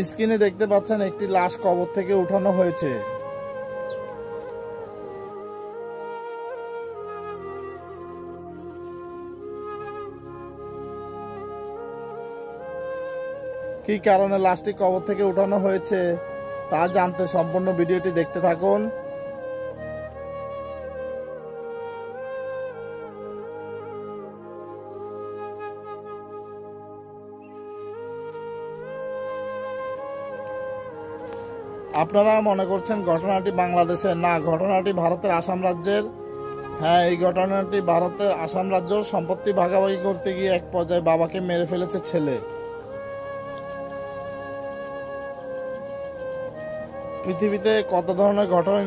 স্ক্রিনে দেখতে পাচ্ছেন একটি লাশ কবর থেকে উঠানো হয়েছে। কি কারণে লাশটি কবর থেকে উঠানো হয়েছে তা জানতে সম্পূর্ণ ভিডিওটি দেখতে থাকুন। আপনারা মনে করছেন ঘটনাটি বাংলাদেশের, না, ঘটনাটি ভারতের আসাম রাজ্যের। হ্যাঁ, এই ঘটনাটি ভারতের আসাম রাজ্য। সম্পত্তি ভাগাভাগি করতে গিয়ে এক পর্যায়ে বাবাকে মেরে ফেলেছে ছেলে। পৃথিবীতে কত ধরনের ঘটনা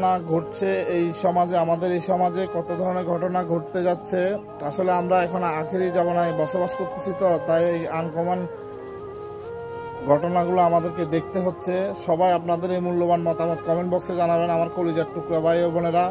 না ঘটছে এই সমাজে, আমাদের এই সমাজে কত ধরনের ঘটনা ঘটতে যাচ্ছে। আসলে আমরা এখন আখেরি জামানায় বসবাস করতেছি, তো তাই এই আনকমন ঘটনাগুলো আমাদেরকে দেখতে হচ্ছে। সবাই আপনাদের এই মূল্যবান মতামত কমেন্ট বক্সে জানাবেন আমার কলিজার টুকরা ভাই ও বোনেরা।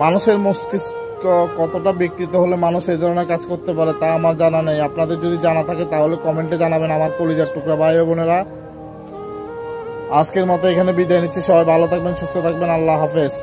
মানুষের মস্তিষ্ক কতটা বিকৃত হলে মানুষ এই ধরনের কাজ করতে পারে তা আমার জানা নেই। আপনাদের যদি জানা থাকে তাহলে কমেন্টে জানাবেন আমার কলিজার টুকরা ভাই ও বোনেরা। আজকের মতো এখানে বিদায় নিচ্ছি। সবাই ভালো থাকবেন, সুস্থ থাকবেন। আল্লাহ হাফেজ।